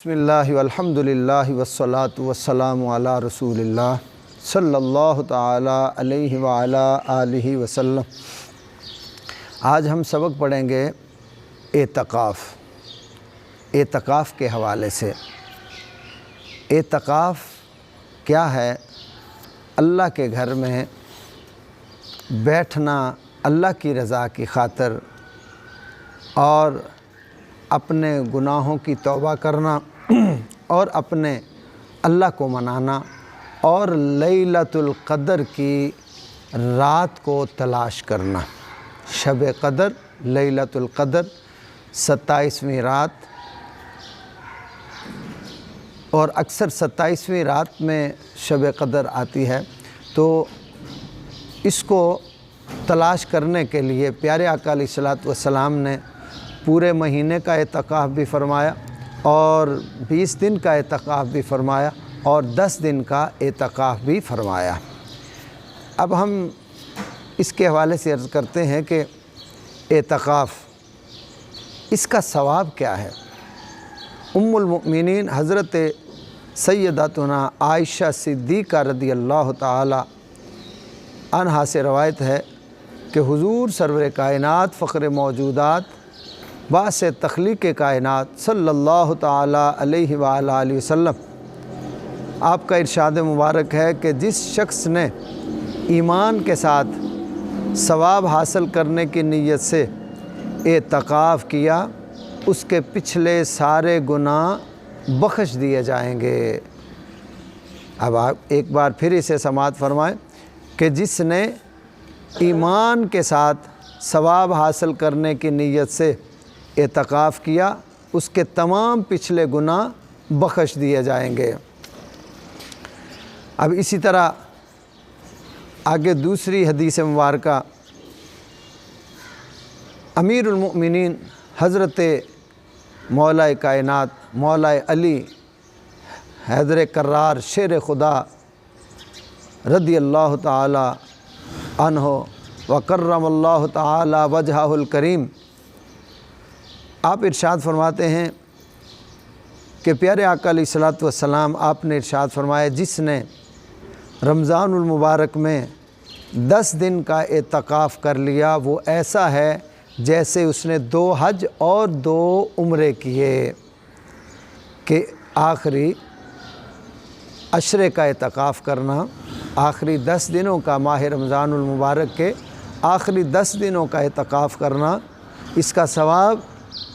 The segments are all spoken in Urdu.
بسم اللہ والحمدللہ والصلاة والسلام علی رسول اللہ صلی اللہ تعالی علیہ وعلا آلہ وسلم۔ آج ہم سبق پڑھیں گے اعتکاف کے حوالے سے۔ اعتکاف کیا ہے؟ اللہ کے گھر میں بیٹھنا اللہ کی رضا کی خاطر اور اپنے گناہوں کی توبہ کرنا اور اپنے اللہ کو منانا اور لیلۃ القدر کی رات کو تلاش کرنا۔ شب قدر، لیلۃ القدر 27ویں رات، اور اکثر 27ویں رات میں شب قدر آتی ہے، تو اس کو تلاش کرنے کے لیے پیارے آقا علیہ الصلوۃ والسلام نے پورے مہینے کا اعتکاف بھی فرمایا اور 20 دن کا اعتکاف بھی فرمایا اور 10 دن کا اعتکاف بھی فرمایا۔ اب ہم اس کے حوالے سے عرض کرتے ہیں کہ اعتکاف، اس کا ثواب کیا ہے؟ ام المؤمنین حضرت سیداتنا عائشہ صدیقہ رضی اللہ تعالی عنہا سے روایت ہے کہ حضور سرور کائنات فخر موجودات باعث تخلیق کائنات صلی اللہ تعالی علیہ وآلہ وسلم، آپ کا ارشاد مبارک ہے کہ جس شخص نے ایمان کے ساتھ ثواب حاصل کرنے کی نیت سے اعتکاف کیا، اس کے پچھلے سارے گناہ بخش دیے جائیں گے۔ اب آپ ایک بار پھر اسے سماعت فرمائیں کہ جس نے ایمان کے ساتھ ثواب حاصل کرنے کی نیت سے اعتکاف کیا، اس کے تمام پچھلے گناہ بخش دیے جائیں گے۔ اب اسی طرح آگے دوسری حدیث مبارکہ، امیر المؤمنین حضرت مولا کائنات مولا علی حیدر کرار شیر خدا رضی اللہ تعالی عنہ وکرم اللہ تعالی وجہہ الکریم، آپ ارشاد فرماتے ہیں کہ پیارے آقا علیہ الصلوۃ والسلام آپ نے ارشاد فرمایا، جس نے رمضان المبارک میں 10 دن کا اعتکاف کر لیا، وہ ایسا ہے جیسے اس نے 2 حج اور 2 عمرے کیے۔ کہ آخری عشرے کا اعتکاف کرنا، آخری 10 دنوں کا، ماہ رمضان المبارک کے آخری 10 دنوں کا اعتکاف کرنا، اس کا ثواب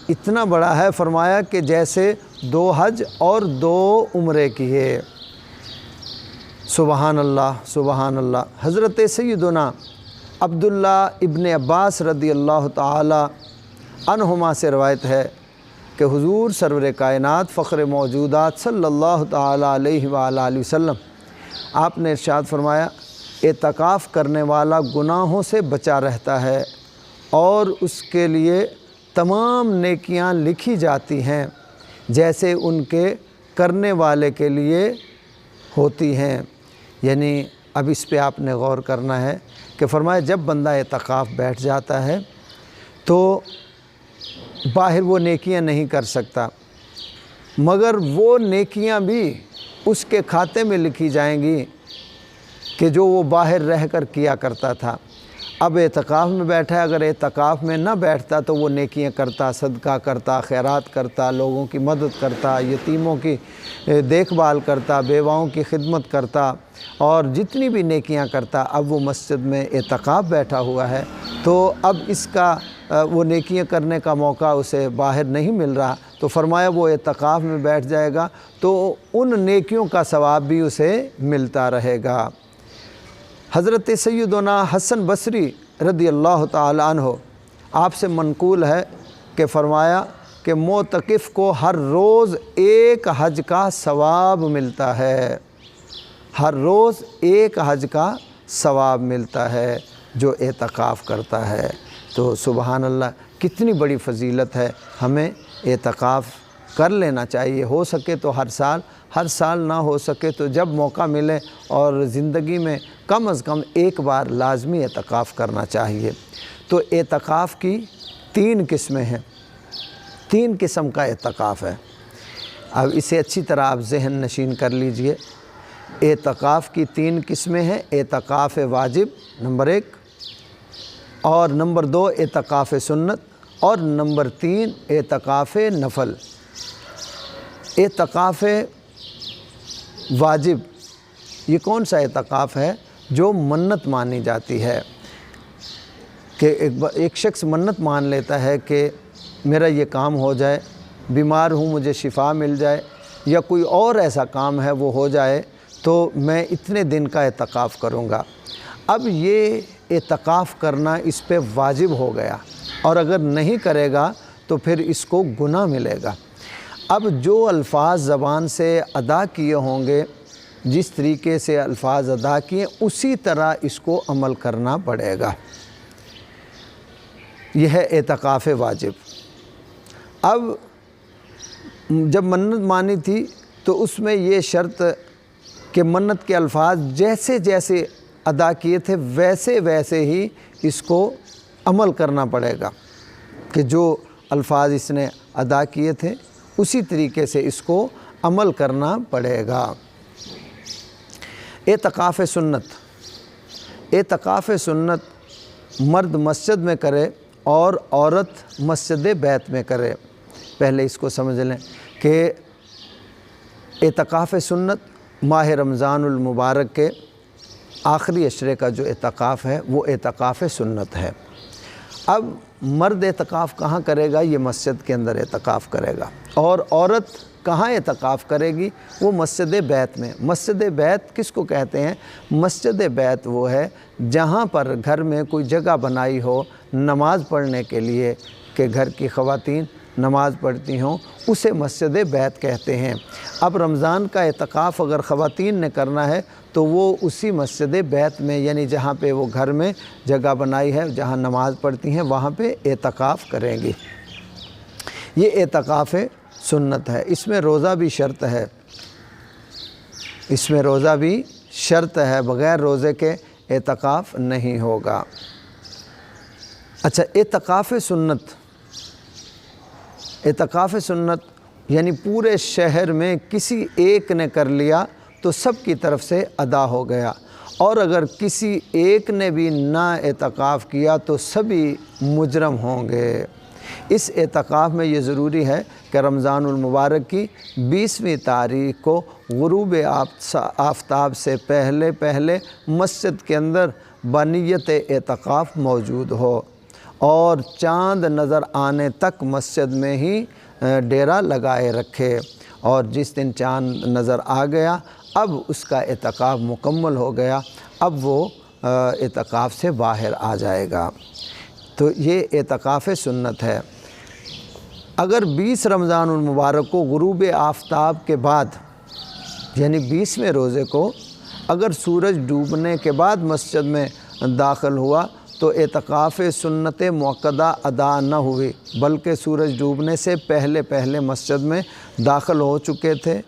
اتنا بڑا ہے، فرمایا کہ جیسے 2 حج اور 2 عمرے کیے۔ سبحان اللہ سبحان اللہ۔ حضرت سیدنا عبداللہ ابن عباس رضی اللہ تعالی عنہما سے روایت ہے کہ حضور سرور کائنات فخر موجودات صلی اللہ تعالی علیہ وآلہ وسلم، آپ نے ارشاد فرمایا، اعتکاف کرنے والا گناہوں سے بچا رہتا ہے اور اس کے لیے تمام نیکیاں لکھی جاتی ہیں جیسے ان کے کرنے والے کے لیے ہوتی ہیں۔ یعنی اب اس پہ آپ نے غور کرنا ہے کہ فرمایا جب بندہ اعتکاف بیٹھ جاتا ہے تو باہر وہ نیکیاں نہیں کر سکتا، مگر وہ نیکیاں بھی اس کے کھاتے میں لکھی جائیں گی کہ جو وہ باہر رہ کر کیا کرتا تھا۔ اب اعتکاف میں بیٹھا ہے، اگر اعتکاف میں نہ بیٹھتا تو وہ نیکیاں کرتا، صدقہ کرتا، خیرات کرتا، لوگوں کی مدد کرتا، یتیموں کی دیکھ بھال کرتا، بیواؤں کی خدمت کرتا اور جتنی بھی نیکیاں کرتا۔ اب وہ مسجد میں اعتکاف بیٹھا ہوا ہے تو اب اس کا وہ نیکیاں کرنے کا موقع اسے باہر نہیں مل رہا، تو فرمایا وہ اعتکاف میں بیٹھ جائے گا تو ان نیکیوں کا ثواب بھی اسے ملتا رہے گا۔ حضرت سیدنا حسن بصری رضی اللہ تعالی عنہ، آپ سے منقول ہے کہ فرمایا کہ معتکف کو ہر روز 1 حج کا ثواب ملتا ہے، ہر روز 1 حج کا ثواب ملتا ہے جو اعتکاف کرتا ہے۔ تو سبحان اللہ، کتنی بڑی فضیلت ہے، ہمیں اعتکاف کر لینا چاہیے، ہو سکے تو ہر سال نہ ہو سکے تو جب موقع ملے، اور زندگی میں کم از کم 1 بار لازمی اعتکاف کرنا چاہیے۔ تو اعتکاف کی 3 قسمیں ہیں، 3 قسم کا اعتکاف ہے۔ اب اسے اچھی طرح آپ ذہن نشین کر لیجئے۔ اعتکاف کی 3 قسمیں ہیں، اعتکاف واجب نمبر 1، اور نمبر 2 اعتکاف سنت، اور نمبر 3 اعتکاف نفل۔ اعتکاف واجب یہ کون سا اعتکاف ہے؟ جو منت مانی جاتی ہے کہ ایک شخص منت مان لیتا ہے کہ میرا یہ کام ہو جائے، بیمار ہوں مجھے شفا مل جائے، یا کوئی اور ایسا کام ہے وہ ہو جائے تو میں اتنے دن کا اعتکاف کروں گا۔ اب یہ اعتکاف کرنا اس پہ واجب ہو گیا، اور اگر نہیں کرے گا تو پھر اس کو گناہ ملے گا۔ اب جو الفاظ زبان سے ادا کیے ہوں گے، جس طریقے سے الفاظ ادا کیے اسی طرح اس کو عمل کرنا پڑے گا۔ یہ ہے اعتکاف واجب۔ اب جب منت مانی تھی تو اس میں یہ شرط کہ منت کے الفاظ جیسے جیسے ادا کیے تھے ویسے ویسے ہی اس کو عمل کرنا پڑے گا، کہ جو الفاظ اس نے ادا کیے تھے اسی طریقے سے اس کو عمل کرنا پڑے گا۔ اعتکاف سنت، اعتکاف سنت مرد مسجد میں کرے اور عورت مسجد بیت میں کرے۔ پہلے اس کو سمجھ لیں کہ اعتکاف سنت ماہ رمضان المبارک کے آخری عشرے کا جو اعتکاف ہے وہ اعتکاف سنت ہے۔ اب مرد اعتکاف کہاں کرے گا؟ یہ مسجد کے اندر اعتکاف کرے گا، اور عورت کہاں اعتکاف کرے گی؟ وہ مسجد بیت میں۔ مسجد بیت کس کو کہتے ہیں؟ مسجد بیت وہ ہے جہاں پر گھر میں کوئی جگہ بنائی ہو نماز پڑھنے کے لیے، کہ گھر کی خواتین نماز پڑھتی ہوں، اسے مسجد بیت کہتے ہیں۔ اب رمضان کا اعتکاف اگر خواتین نے کرنا ہے تو وہ اسی مسجد بیت میں، یعنی جہاں پہ وہ گھر میں جگہ بنائی ہے جہاں نماز پڑھتی ہیں وہاں پہ اعتکاف کریں گی۔ یہ اعتکاف سنت ہے۔ اس میں روزہ بھی شرط ہے، اس میں روزہ بھی شرط ہے، بغیر روزے کے اعتکاف نہیں ہوگا۔ اچھا، اعتکاف سنت، اعتکاف سنت یعنی پورے شہر میں کسی ایک نے کر لیا تو سب کی طرف سے ادا ہو گیا، اور اگر کسی ایک نے بھی نہ اعتکاف کیا تو سبھی مجرم ہوں گے۔ اس اعتکاف میں یہ ضروری ہے کہ رمضان المبارک کی 20ویں تاریخ کو غروب آفتاب سے پہلے پہلے مسجد کے اندر بنیت اعتکاف موجود ہو، اور چاند نظر آنے تک مسجد میں ہی ڈیرا لگائے رکھے، اور جس دن چاند نظر آ گیا اب اس کا اعتکاف مکمل ہو گیا، اب وہ اعتکاف سے باہر آ جائے گا۔ تو یہ اعتکاف سنت ہے۔ اگر 20 رمضان المبارک کو غروب آفتاب کے بعد، یعنی 20ویں روزے کو اگر سورج ڈوبنے کے بعد مسجد میں داخل ہوا تو اعتکاف سنت موقدہ ادا نہ ہوئی، بلکہ سورج ڈوبنے سے پہلے پہلے مسجد میں داخل ہو چکے تھے،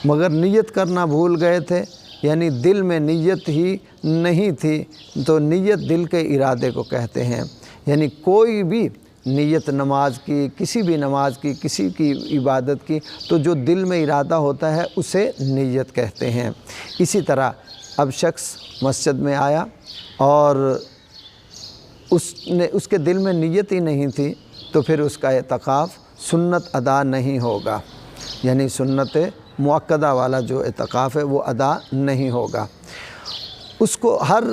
مگر نیت کرنا بھول گئے تھے، یعنی دل میں نیت ہی نہیں تھی۔ تو نیت دل کے ارادے کو کہتے ہیں، یعنی کوئی بھی نیت نماز کی، کسی بھی نماز کی، کسی کی عبادت کی، تو جو دل میں ارادہ ہوتا ہے اسے نیت کہتے ہیں۔ اسی طرح اب شخص مسجد میں آیا اور اس کے دل میں نیت ہی نہیں تھی تو پھر اس کا اعتکاف سنت ادا نہیں ہوگا، یعنی سنت مؤکدہ والا جو اعتکاف ہے وہ ادا نہیں ہوگا۔ اس کو، ہر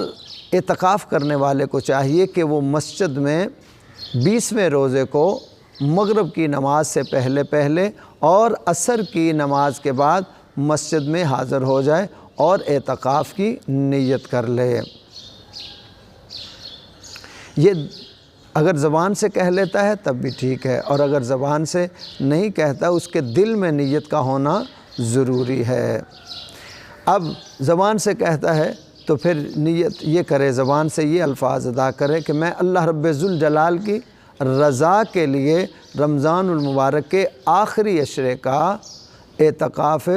اعتکاف کرنے والے کو چاہیے کہ وہ مسجد میں 20ویں روزے کو مغرب کی نماز سے پہلے پہلے اور عصر کی نماز کے بعد مسجد میں حاضر ہو جائے اور اعتکاف کی نیت کر لے۔ یہ اگر زبان سے کہہ لیتا ہے تب بھی ٹھیک ہے، اور اگر زبان سے نہیں کہتا اس کے دل میں نیت کا ہونا ضروری ہے۔ اب زبان سے کہتا ہے تو پھر نیت یہ کرے، زبان سے یہ الفاظ ادا کرے کہ میں اللہ رب ذوالجلال کی رضا کے لیے رمضان المبارک کے آخری عشرے کا اعتکاف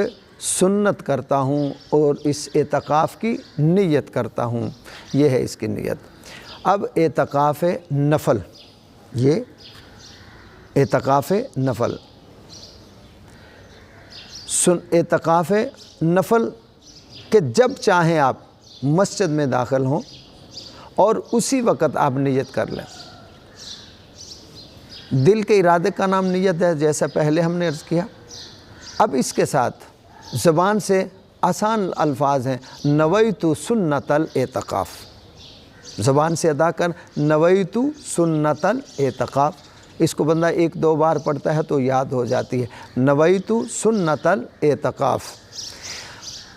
سنت کرتا ہوں اور اس اعتکاف کی نیت کرتا ہوں۔ یہ ہے اس کی نیت۔ اب اعتکاف نفل، یہ اعتکاف نفل، اعتکاف نفل کہ جب چاہیں آپ مسجد میں داخل ہوں اور اسی وقت آپ نیت کر لیں۔ دل کے ارادے کا نام نیت ہے، جیسا پہلے ہم نے عرض کیا۔ اب اس کے ساتھ زبان سے آسان الفاظ ہیں، نویت سنت الاعتکاف، زبان سے ادا کر نویت سنت الاعتکاف۔ اس کو بندہ 1-2 بار پڑھتا ہے تو یاد ہو جاتی ہے، نویت سنت الاعتکاف۔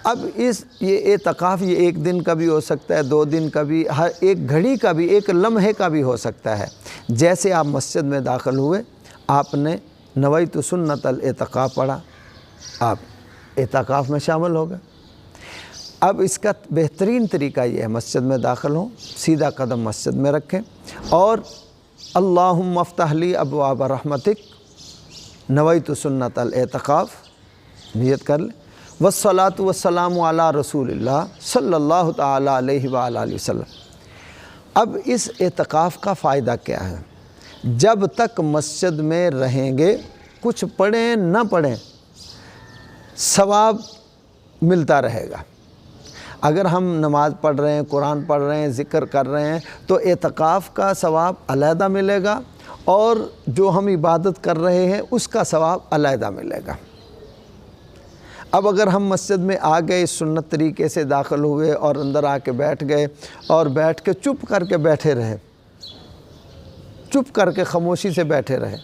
اب یہ اعتکاف یہ 1 دن کا بھی ہو سکتا ہے، 2 دن کا بھی، ہر ایک گھڑی کا بھی، ایک لمحے کا بھی ہو سکتا ہے۔ جیسے آپ مسجد میں داخل ہوئے، آپ نے نویت سنت الاعتکاف پڑھا، آپ اعتکاف میں شامل ہو گئے۔ اب اس کا بہترین طریقہ یہ ہے، مسجد میں داخل ہوں، سیدھا قدم مسجد میں رکھیں اور اللہم افتح لی ابواب رحمتک نویت سنت الاعتکاف نیت کر لیں، والصلاۃ والسلام علی رسول اللہ صلی اللہ تعالی علیہ وآلہ وسلم۔ اب اس اعتکاف کا فائدہ کیا ہے؟ جب تک مسجد میں رہیں گے، کچھ پڑھیں نہ پڑھیں، ثواب ملتا رہے گا۔ اگر ہم نماز پڑھ رہے ہیں، قرآن پڑھ رہے ہیں، ذکر کر رہے ہیں تو اعتکاف کا ثواب علیحدہ ملے گا، اور جو ہم عبادت کر رہے ہیں اس کا ثواب علیحدہ ملے گا۔ اب اگر ہم مسجد میں آ گئے، سنت طریقے سے داخل ہوئے اور اندر آ کے بیٹھ گئے اور بیٹھ کے چپ کر کے بیٹھے رہے، چپ کر کے خاموشی سے بیٹھے رہے،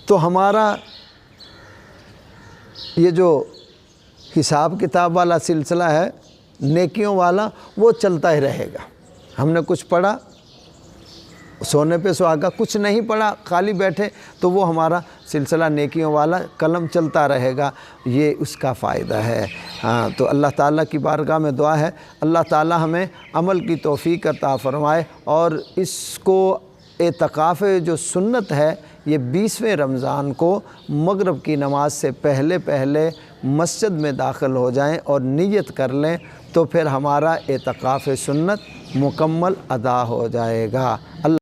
تو ہمارا یہ جو حساب کتاب والا سلسلہ ہے، نیکیوں والا، وہ چلتا ہی رہے گا۔ ہم نے کچھ پڑھا، سونے پہ سہاگا، کچھ نہیں پڑھا، خالی بیٹھے، تو وہ ہمارا سلسلہ نیکیوں والا قلم چلتا رہے گا۔ یہ اس کا فائدہ ہے۔ تو اللہ تعالیٰ کی بارگاہ میں دعا ہے، اللہ تعالیٰ ہمیں عمل کی توفیق عطا فرمائے، اور اس کو اعتکاف جو سنت ہے، یہ 20ویں رمضان کو مغرب کی نماز سے پہلے مسجد میں داخل ہو جائیں اور نیت کر لیں، تو پھر ہمارا اعتکاف سنت مکمل ادا ہو جائے گا۔ اللہ